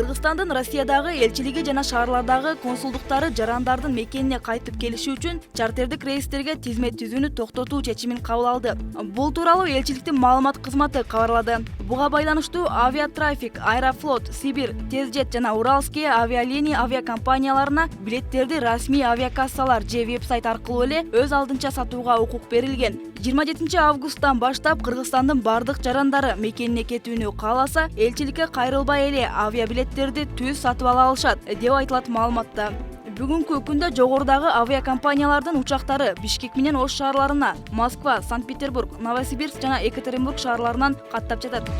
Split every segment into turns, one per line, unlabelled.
Кыргызстандын Россиядагы элчилиги жана шаарлардагы консулдуктары жарандардын мекенине кайтып келиши үчүн чартердик рейстерге тизмет түзүүнү токтотуу чечимин кабыл алды. Бул тууралуу элчиликтин маалымат кызматы кабарлады. Буга байланыштуу Авиатрафик, Аэрофлот, Сибирь, Тезжет жана Уральские авиалинии авиакомпанияларына билеттерди расмий авиакассалар же веб-сайт аркылуу эле өз алдынча сатууга укук берилген. 27 августтан баштап Кыргызстандын бардык жарандары мекенине кетүүнү кааласа, элчиликке кайрылбай эле авиабилеттерди түз сатып ала алышат деп айтылат маалыматта. Бүгүнкү күндө жогорудагы авиакомпаниялардын учактары Бишкек менен Ош шаарларына, Москва, Санкт-Петербург, Новосибирск жана Екатеринбург шаарларынан каттап жатат.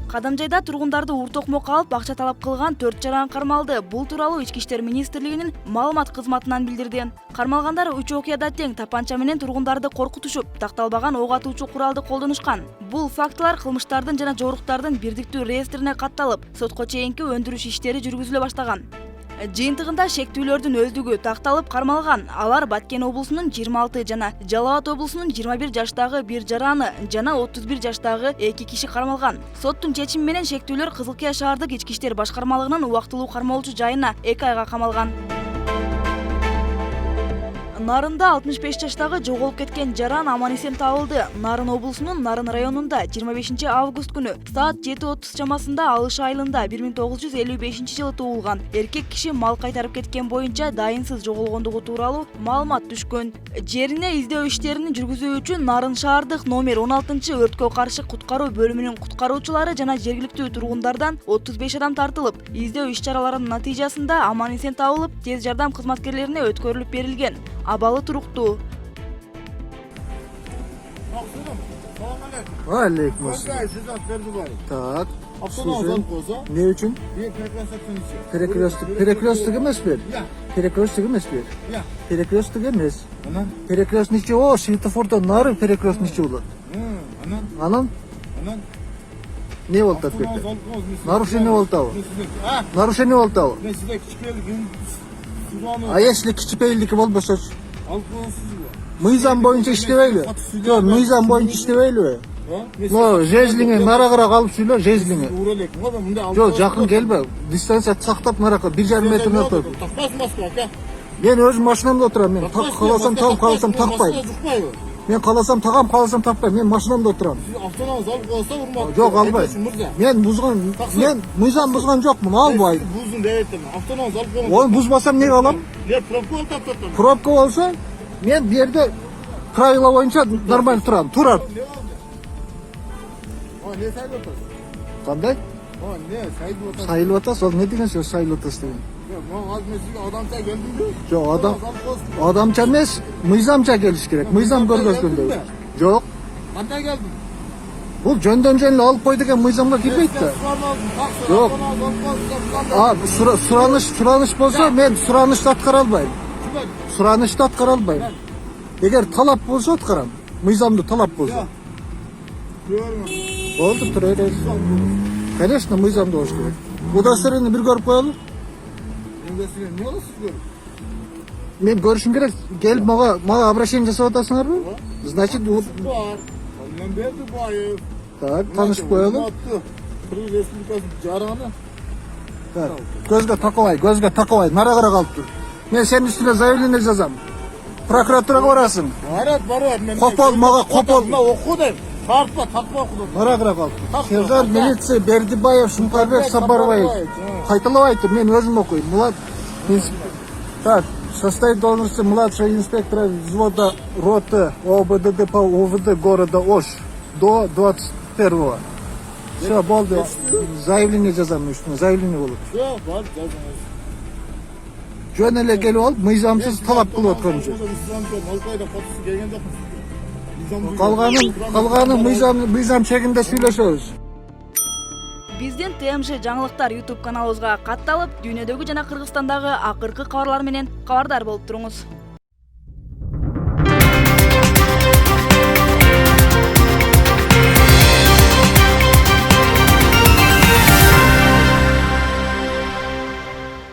Кадамжайда тургундарды уртокмокко алып акча талап кылган 4 жаран кармалды. Бул тууралуу Ички иштер министрлигинин маалымат кызматынан билдирди. Кармалгандар 3 окуяда тең тапанча менен тургундарды коркутушуп, такталбаган ок атуучу куралды колдонушкан. Бул фактылар кылмыштардын жана жоруктардын бирдиктүү реестрине катталып, сотко чейинки өндүрүш иштери жүргүзүлө баштаган. Жыйынтыгында шектүүлөрдүн өздүгү такталып кармалган. Алар Баткен облусунун 26 жана Жалал Абад облусунун 21 жаштагы бир жараны жана 31 жаштагы 2 киши кармалган. Соттун чечими менен шектүүлөр Кызылкия шаардык ички иштер башкармалыгынын убактылуу кармоочу жайына 2 айга камалган. Нарында 65 жаштагы жоголуп кеткен жаран аман-эсен табылды. Нарын облусунун Нарын районунда 25 август күнү саат 7:30 чамасында Алыш айылында 1955 жылы туулган эркек киши мал кайтарып кеткен боюнча дайынсыз жоголгондугу тууралуу маалымат түшкөн. Жерине издөө иштерин жүргүзүү үчүн Нарын шаардык номер 16 өрткө каршы куткаруу бөлүмүнүн куткаруучулары жана жергиликтүү тургундардан 35 адам тартылып, издөө иш-чараларынын натыйжасында аман-эсен табылып, тез жардам кызматкерлерине өткөрүлүп берилген. Абалы туруктуу.
Алейкум. Так. Ne üçün? Перекресток эмес бе? Перекресток эмес бе? Перекресток эмес. Перекрест нече о, светофордон нары перекрест нече болот. Анан? Не болду деп кетти? Нарушение болду. Нарушение болду. А если кичипейлдики болбосочу? Мыйзам боюнча иштебейби? Жок, мыйзам боюнча иштебейби? Но жезлиңе нарагыраак алып сүйлө, жезлиңе. Жок, жакын келбе. Дистанция сактап нарака 1,5 метрден отур. Мен өзүм машинамда отурам. Мен кааласам тагам, кааласам такпайм. Мен кааласам тагам, кааласам такпайм. Мен машинамда отурам.
Автоноз алып коюлса урмат.
Жок, албайм. Мен бузган, мен мыйзам бузган жокмун, албайм.
Буздун деп айтам. Автоноз алып коюлса.
Ой, бузбасам эмнеге алам?
Пробка алып таптап.
Пробка болсо, мен бу жерде правила боюнча нормально турам. Турат.
Не sayılıp atası?
Кандай?
Ne sayılıp atası?
Сайылып атасыз, ал не деген сөз сайылып атасыз деген?
Мен аз месеге адамча келдим бе?
Жок, адамча эмес, мыйзамча келиш керек. Мыйзам көргөзгөндөй. Жок.
Кандай келдим?
Бул жөндөн жөн алып кой деген мыйзамга кирбейт да. Жок. Сураныш болсо, мен суранышты аткара албайм. Суранышты аткара албайм. Эгер талап болсо аткарам. Мыйзамды талап болсо. Болду, тура бересиз. Конечно, мыйзамды болуш керек. Удостоверениени бир көрүп коелу.
Не болосуз көрүп?
Мен көрүшүм керек. Келип мага обращение жасап атасыңарбы? Значит,
Бар. Мен берди байып.
так, таанышып коелу.
Кыргыз Республикасынын жараны.
Так, көзгө такабай, нарагыраак алып тур. Мен сенин үстүнө заявление жазам. Прокуратурага барасың.
Барат.
Копол, мага копол.
Мына оку деп. Тартпа, такма окуду.
Нарагыраак алып. Сержант милиция Бердибаев, Шумкарбек Сапарбаев. Кайталабай тур, мен өзүм окуйм. Так, состоит должности младшего инспектора взвода роты ОБДД по ОВД города Ош до 21-го. Все, болду. Заявление жазам үстүнө, заявление болот.
Жок, бар, жазыңыз.
Жөн эле келип алып, мыйзамсыз талап кылып аткан жок. Калганын мыйзам чегинде сүйлөшөбүз.
Биздин ТМЖ жаңылыктар YouTube каналыбызга катталып, дүйнөдөгү жана Кыргызстандагы акыркы кабарлар менен кабардар болуп туруңуз.